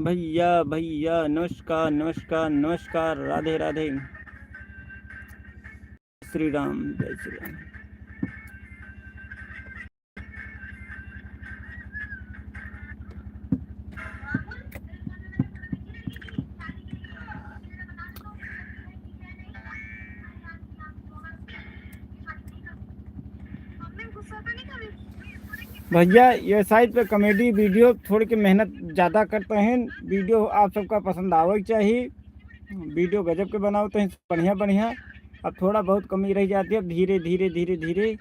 भैया भैया नमस्कार नमस्कार नमस्कार, राधे राधे, श्री राम, जय श्री राम। भैया ये साइड पे कॉमेडी वीडियो थोड़ी की मेहनत ज़्यादा करते हैं, वीडियो आप सबका पसंद आवे चाहिए, वीडियो गजब के बनाते हैं बढ़िया बढ़िया। अब थोड़ा बहुत कमी रह जाती है, अब धीरे धीरे धीरे धीरे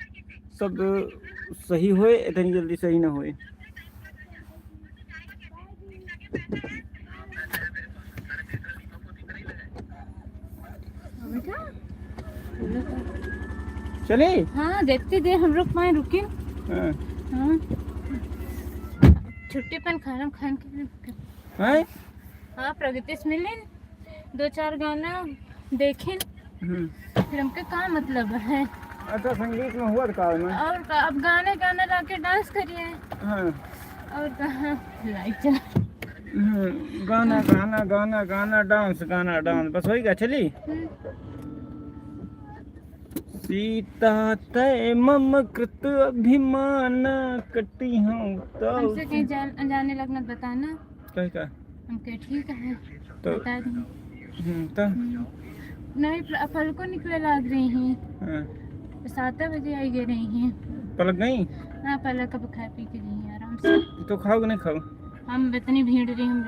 सब सही होए, इतनी जल्दी सही ना होए। चले हाँ देखते दे, हम रुक पाए, रुके। हाँ हाँ छुट्टी पर खाना खान के हैं? हाँ प्रगति से मिले, 2-4 गाना देखे, फिर हमके का मतलब है। अच्छा संगीत में हुआ था में और का, अब गाने गाना ला के डांस करिए। हाँ और कहाँ लाइट चला। गाना गाना गाना गाना डांस गाना डांस बस होएगा। चली सीता तय मम कृत अभिमान कटी हूँ तो हमसे कहीं जाने लगना बताना। कहीं का हमके ठीक है तो बता दें। तो नहीं फल को निकले लग रही हैं। हाँ 7 बजे आई गए रही हैं। पलक गई? हाँ पलक कब खा पी के रही हैं आराम से। तो खाओगे नहीं खाओ? हम इतनी भीड़ रही हम।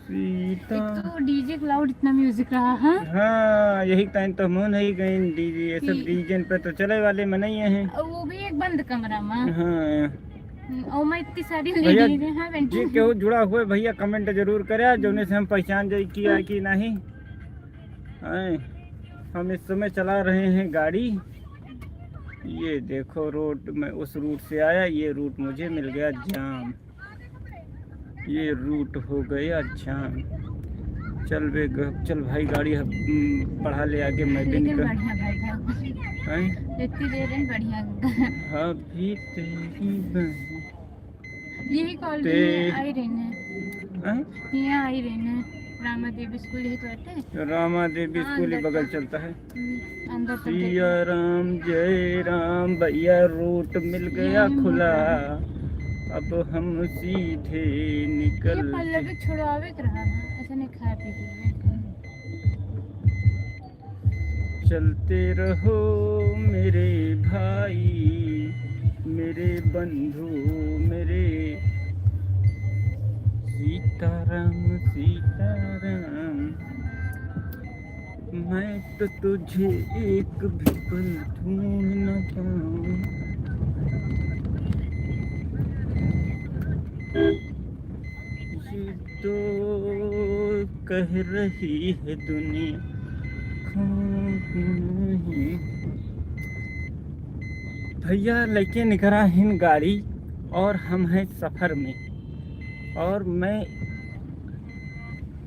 सीता एक तो डीजे क्लाउड इतना म्यूजिक रहा है। हाँ यही टाइम तो मन ही गई डीजे, ये सब डीजे पे तो चले वाले में नहीं है। वो भी एक बंद कमरा में। हाँ और मैं इतनी सारी भैया लेडी हाँ जी केहू जुड़ा हुए भैया कमेंट जरूर करे, जोने से हम पहचान जाए किया कि नहीं। हम इस समय चला रहे हैं गाड़ी, ये देखो रोड में उस रूट से आया, ये रूट मुझे मिल गया जाम, ये रूट हो गया जाम। चल बे चल भाई गाड़ी बढ़ा ले आगे, मैं भी निकल। इतनी देर में बढ़िया। हाँ भी तेरी यही कॉल आई रही है, यहाँ आई रही है। रामा देवी स्कूल ही तो है। रामा देवी स्कूल ही बगल चलता है। अंदर सिया राम जय राम, भैया रूट मिल गया खुला, अब हम सीधे निकल। पल्लवी छुड़ावे रहा है, ऐसा नहीं खा पी के चलते रहो मेरे भाई, मेरे बंधु, मेरे सीताराम सीताराम। मैं तो तुझे एक भी पल ढूंढ न पाऊं, ये तो कह रही है दुनिया नहीं। भैया लेके निकला हिन गाड़ी और हम हैं सफ़र में, और मैं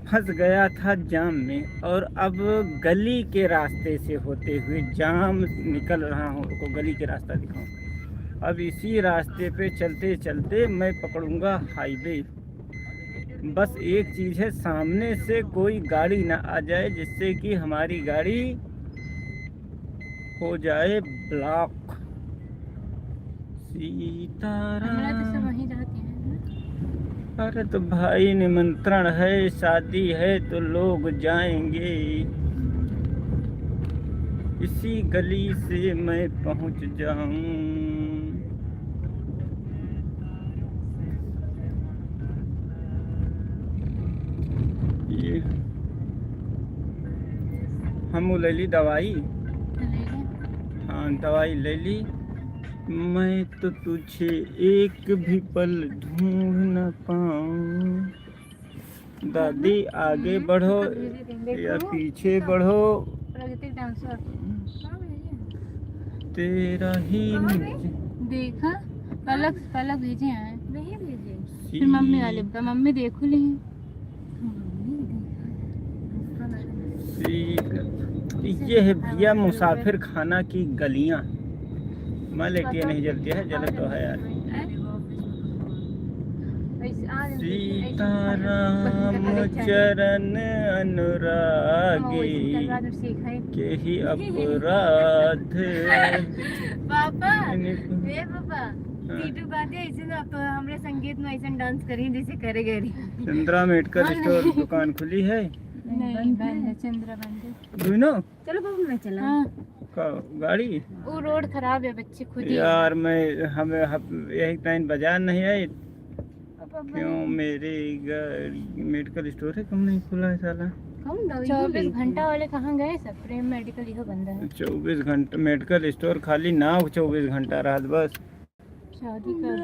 फंस गया था जाम में, और अब गली के रास्ते से होते हुए जाम निकल रहा हूँ। को गली के रास्ता दिखाऊं, अब इसी रास्ते पे चलते चलते मैं पकड़ूंगा हाईवे। बस एक चीज़ है, सामने से कोई गाड़ी ना आ जाए जिससे कि हमारी गाड़ी हो जाए ब्लॉक। सीताराम। अरे तो भाई निमंत्रण है, शादी है तो लोग जाएंगे, इसी गली से मैं पहुंच जाऊं। ये हम ले ली दवाई, हाँ दवाई ले ली। मैं तो तुझे एक भी पल ढूंढ न पाऊं। दादी आगे बढ़ो या पीछे बढ़ो, तेरा ही देखा। पलक भेजे हैं, नहीं भेजे। फिर मम्मी वाले बता, मम्मी देखो ली। ये है भैया मुसाफिर खाना की गलियां। मैं लेके नहीं जलती है, जलत तो है यार। सीताराम चरण अनुरागी के ही अपराध। पापा ए पापा टीटू गाते ऐसे ना तो हमरे संगीत में ऐसे डांस करी जैसे करे गरी। चंद्रा मेडिकल स्टोर दुकान खुली है? नहीं बंद है, चंद्रा बंद है। दुनो चलो पापा मैं चला। हाँ गाड़ी वो रोड खराब है, बच्चे खुद ही यार मैं हमें यही टाइम बाजार नहीं आई क्यों? मेरी गाड़ी मेडिकल स्टोर है, क्यों नहीं खुला है साला? 24 घंटा वाले कहाँ गए सब? प्रेम मेडिकल ही बंद है। 24 घंटा मेडिकल स्टोर खाली ना हो, 24 घंटा रात बस शादी कर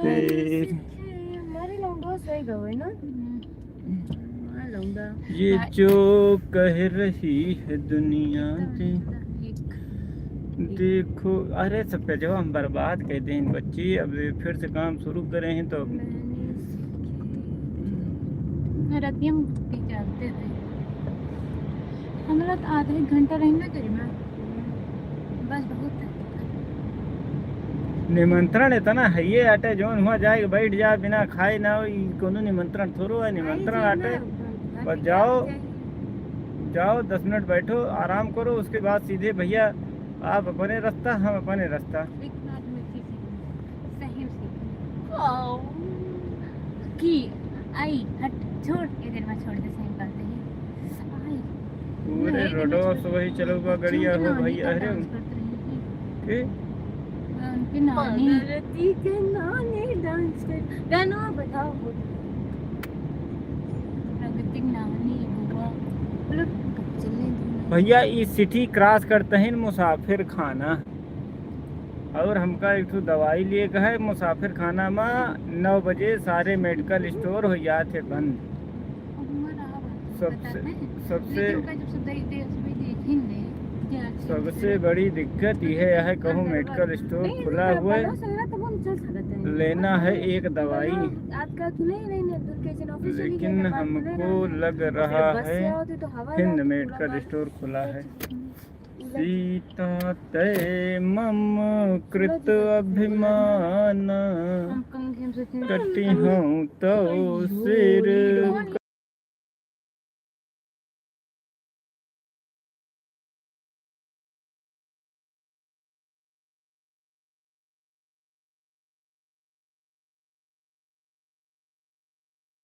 हमारे लौंडा सही गए ना। लौंडा ये जो कह रही है दुनिया देखो। अरे सब पे जो हम बर्बाद कहते हैं बच्ची, अब फिर से काम शुरू करे हैं तो रतियम चलते थे हम लोग आधा एक घंटा रहेंगे करीब, बस बहुत है। निमंत्रण है ना है ये आटे जोन हुआ जाए बैठ जा बिना खाए ना हो, कोनो निमंत्रण थोड़ो है। निमंत्रण आटे बस जाओ 10 मिनट बैठो आराम करो, उसके बाद सीधे भैया आप अपने रास्ता हम अपने रास्ता। की आई हट छोड़ इधर में छोड़ दे, सही करते हैं पूरे रोडो से वही चलो गड़िया हो भाई। अरे के उनके नानी के नानी डांस कर गाना बताओ। प्रगति नानी बुआ मतलब चलने दो भैया इस सिटी क्रॉस करते हैं मुसाफिर खाना, और हमका एक तो दवाई लिए का है मुसाफिर खाना में 9 बजे सारे मेडिकल स्टोर हो जाते बंद। सबसे बड़ी दिक्कत यह है कहूँ मेडिकल स्टोर खुला हुआ है, लेना है एक दवाई, लेकिन हमको लग रहा है हिंद मेडिकल स्टोर खुला है। सीता ते मम कृत अभिमान कटी हूँ तो सिर